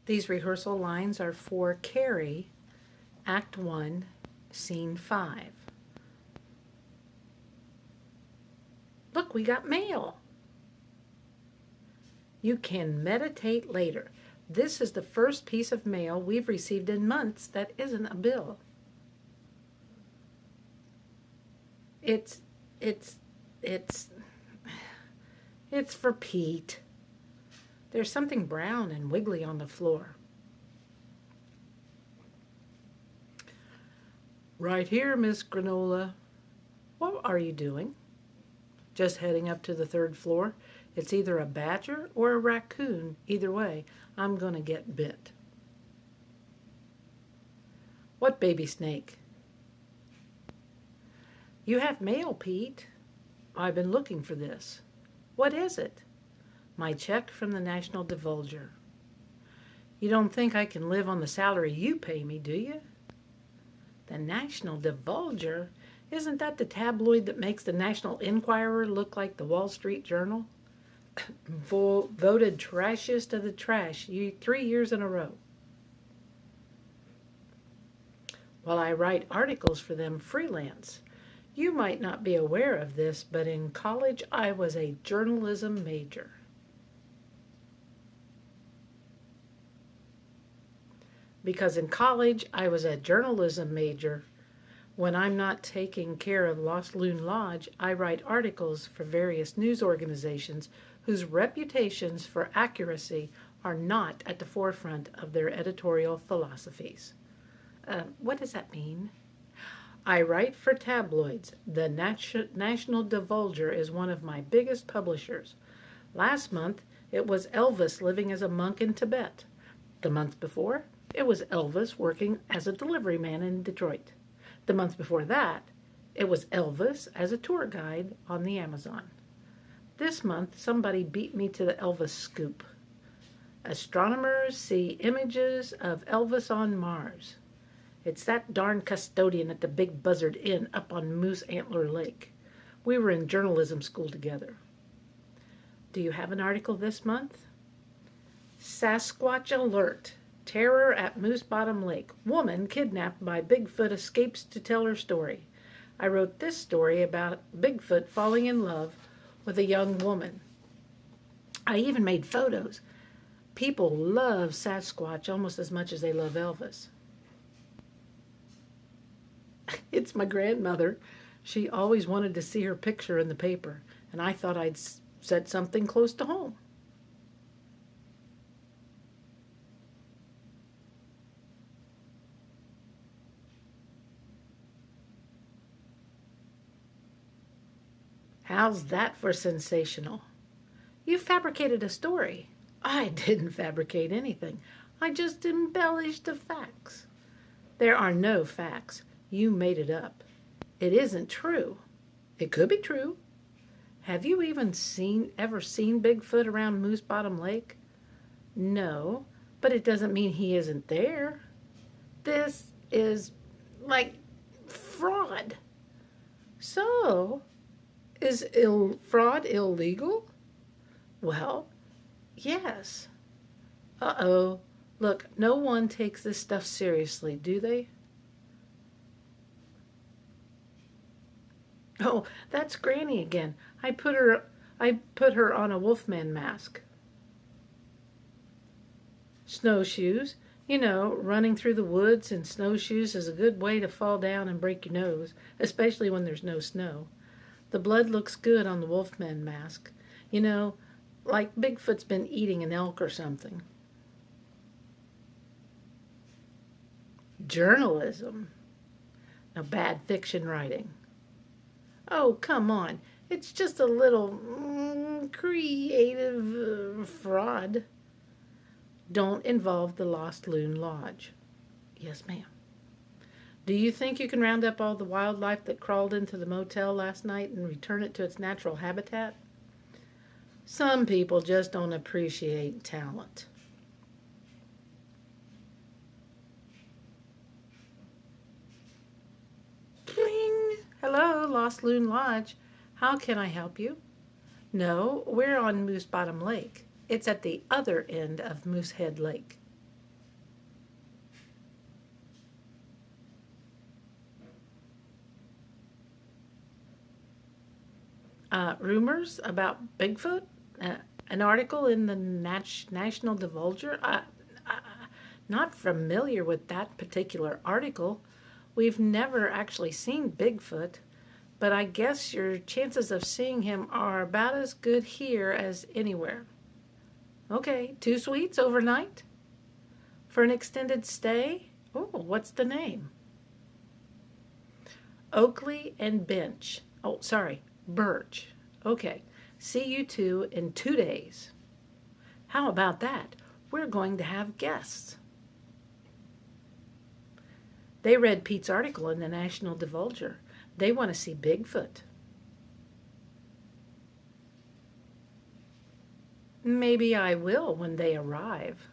These rehearsal lines are for Carrie, Act 1, Scene 5. Look, we got mail. You can meditate later. This is the first piece of mail we've received in months that isn't a bill. It's for Pete. There's something brown and wiggly on the floor. Right here, Miss Granola. What are you doing? Just heading up to the third floor. It's either a badger or a raccoon. Either way, I'm going to get bit. What baby snake? You have mail, Pete. I've been looking for this. What is it? My check from the National Divulger. You don't think I can live on the salary you pay me, do you? The National Divulger? Isn't that the tabloid that makes the National Enquirer look like the Wall Street Journal? Voted trashiest of the trash 3 years in a row. Well, I write articles for them freelance. You might not be aware of this, but in college I was a journalism major. Because in college I was a journalism major. When I'm not taking care of Lost Loon Lodge, I write articles for various news organizations whose reputations for accuracy are not at the forefront of their editorial philosophies. What does that mean? I write for tabloids. The National Divulger is one of my biggest publishers. Last month, it was Elvis living as a monk in Tibet. The month before, it was Elvis working as a delivery man in Detroit. The month before that, it was Elvis as a tour guide on the Amazon. This month, somebody beat me to the Elvis scoop. Astronomers see images of Elvis on Mars. It's that darn custodian at the Big Buzzard Inn up on Moose Antler Lake. We were in journalism school together. Do you have an article this month? Sasquatch alert. Terror at Moose Bottom Lake. Woman kidnapped by Bigfoot escapes to tell her story. I wrote this story about Bigfoot falling in love with a young woman. I even made photos. People love Sasquatch almost as much as they love Elvis. It's my grandmother. She always wanted to see her picture in the paper, and I thought I'd said something close to home. How's that for sensational? You fabricated a story. I didn't fabricate anything. I just embellished the facts. There are no facts. You made it up. It isn't true. It could be true. Have you even ever seen Bigfoot around Moose Bottom Lake? No, but it doesn't mean he isn't there. This is like fraud. So, is fraud illegal? Well, yes. Uh-oh. Look, no one takes this stuff seriously, do they? Oh, that's Granny again. I put her on a wolfman mask. Snowshoes. You know, running through the woods in snowshoes is a good way to fall down and break your nose, especially when there's no snow. The blood looks good on the wolfman mask. You know, like Bigfoot's been eating an elk or something. Journalism. Now, bad fiction writing. Oh, come on. It's just a little creative fraud. Don't involve the Lost Loon Lodge. Yes, ma'am. Do you think you can round up all the wildlife that crawled into the motel last night and return it to its natural habitat? Some people just don't appreciate talent. Bling! Hello, Lost Loon Lodge. How can I help you? No, we're on Moose Bottom Lake. It's at the other end of Moosehead Lake. Rumors about Bigfoot? Uh, an article in the National Divulger? Not familiar with that particular article. We've never actually seen Bigfoot, but I guess your chances of seeing him are about as good here as anywhere. Okay, 2 suites overnight? For an extended stay? Oh, what's the name? Oakley and Bench. Oh, sorry, Birch. Okay, see you two in 2 days. How about that? We're going to have guests. They read Pete's article in the National Divulger. They want to see Bigfoot. Maybe I will when they arrive.